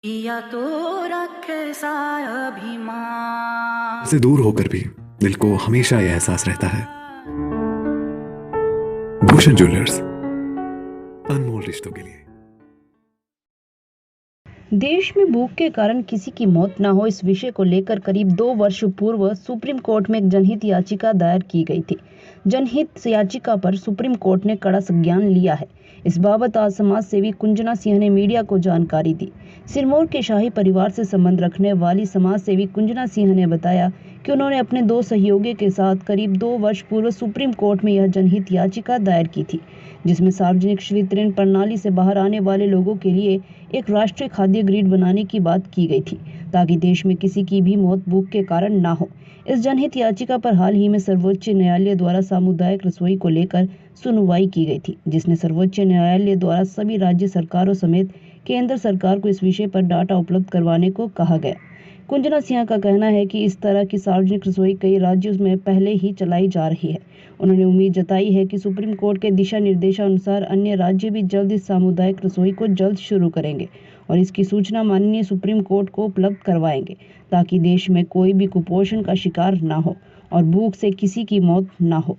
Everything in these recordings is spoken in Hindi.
या तो रखे अभिमान से दूर होकर भी दिल को हमेशा यह एहसास रहता है, भूषण ज्वेलर्स, अनमोल रिश्तों के लिए। देश में भूख के कारण किसी की मौत न हो, इस विषय को लेकर करीब 2 वर्ष पूर्व सुप्रीम कोर्ट में एक जनहित याचिका दायर की गई थी। जनहित याचिका पर सुप्रीम कोर्ट ने कड़ा संज्ञान लिया है। इस बाबत आज समाज सेवी कुंजना सिंह ने मीडिया को जानकारी दी। सिरमौर के शाही परिवार से संबंध रखने वाली समाज सेवी कुंजना सिंह ने बताया कि उन्होंने अपने 2 सहयोगी के साथ करीब 2 वर्ष पूर्व सुप्रीम कोर्ट में यह जनहित याचिका दायर की थी, जिसमें सार्वजनिक वितरण प्रणाली से बाहर आने वाले लोगों के लिए एक राष्ट्रीय खाद्य ग्रिड बनाने की बात की गई थी, ताकि देश में किसी की भी मौत भूख के कारण ना हो। इस जनहित याचिका पर हाल ही में सर्वोच्च न्यायालय द्वारा सामुदायिक रसोई को लेकर सुनवाई की गई थी, जिसने सर्वोच्च न्यायालय द्वारा सभी राज्य सरकारों समेत केंद्र सरकार को इस विषय पर डाटा उपलब्ध करवाने को कहा गया। कुंजना सिंह का कहना है कि इस तरह की सार्वजनिक रसोई कई राज्यों में पहले ही चलाई जा रही है। उन्होंने उम्मीद जताई है कि सुप्रीम कोर्ट के दिशा निर्देशानुसार अन्य राज्य भी जल्द इस सामुदायिक रसोई को जल्द शुरू करेंगे और इसकी सूचना माननीय सुप्रीम कोर्ट को उपलब्ध करवाएंगे, ताकि देश में कोई भी कुपोषण का शिकार ना हो और भूख से किसी की मौत ना हो।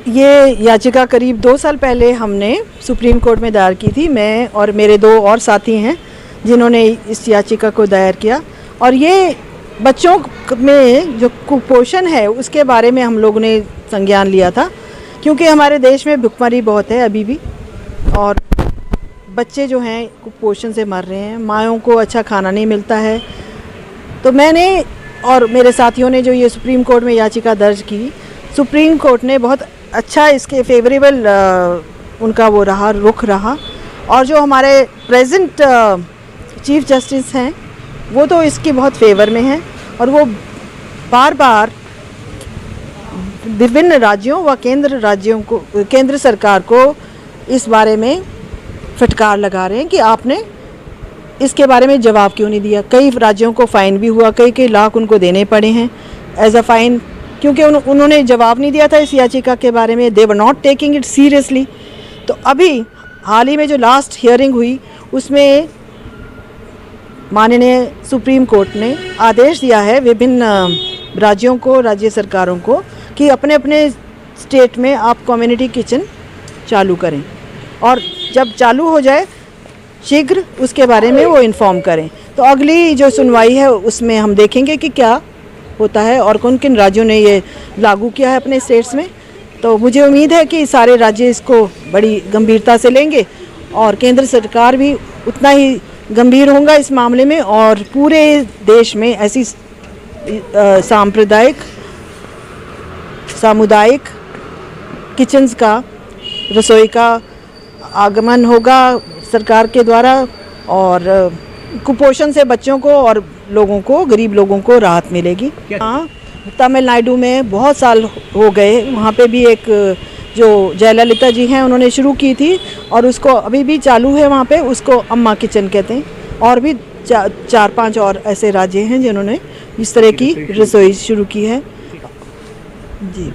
ये याचिका करीब 2 साल पहले हमने सुप्रीम कोर्ट में दायर की थी। मैं और मेरे 2 और साथी हैं जिन्होंने इस याचिका को दायर किया, और ये बच्चों में जो कुपोषण है उसके बारे में हम लोगों ने संज्ञान लिया था, क्योंकि हमारे देश में भुखमरी बहुत है अभी भी, और बच्चे जो हैं कुपोषण से मर रहे हैं, माँओं को अच्छा खाना नहीं मिलता है। तो मैंने और मेरे साथियों ने जो ये सुप्रीम कोर्ट में याचिका दर्ज की, सुप्रीम कोर्ट ने बहुत अच्छा इसके फेवरेबल उनका वो रहा, रुख रहा, और जो हमारे प्रेजेंट चीफ जस्टिस हैं वो तो इसके बहुत फेवर में हैं, और वो बार बार विभिन्न राज्यों व केंद्र सरकार को इस बारे में फटकार लगा रहे हैं कि आपने इसके बारे में जवाब क्यों नहीं दिया। कई राज्यों को फ़ाइन भी हुआ, कई लाख उनको देने पड़े हैं एज अ फ़ाइन, क्योंकि उन्होंने जवाब नहीं दिया था इस याचिका के बारे में। They were not taking it seriously. तो अभी हाल ही में जो लास्ट हियरिंग हुई उसमें माननीय सुप्रीम कोर्ट ने आदेश दिया है विभिन्न राज्यों को, राज्य सरकारों को, कि अपने अपने स्टेट में आप कम्युनिटी किचन चालू करें, और जब चालू हो जाए शीघ्र उसके बारे में वो इन्फॉर्म करें। तो अगली जो सुनवाई है उसमें हम देखेंगे कि क्या होता है और किन किन राज्यों ने ये लागू किया है अपने स्टेट्स में। तो मुझे उम्मीद है कि सारे राज्य इसको बड़ी गंभीरता से लेंगे और केंद्र सरकार भी उतना ही गंभीर होगा इस मामले में, और पूरे देश में ऐसी सामुदायिक किचन्स का, रसोई का आगमन होगा सरकार के द्वारा, और कुपोषण से बच्चों को और लोगों को, गरीब लोगों को राहत मिलेगी। हाँ, तमिलनाडु में बहुत साल हो गए, वहाँ पे भी एक जो जयललिता जी हैं उन्होंने शुरू की थी, और उसको अभी भी चालू है वहाँ पे, उसको अम्मा किचन कहते हैं। और भी 4-5 और ऐसे राज्य हैं जिन्होंने इस तरह की रसोई शुरू की है। जी।